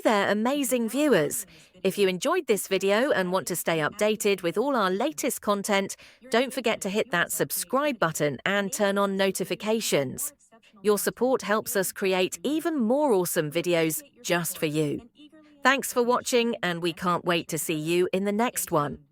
there, amazing viewers! If you enjoyed this video and want to stay updated with all our latest content, don't forget to hit that subscribe button and turn on notifications. Your support helps us create even more awesome videos just for you. Thanks for watching, and we can't wait to see you in the next one.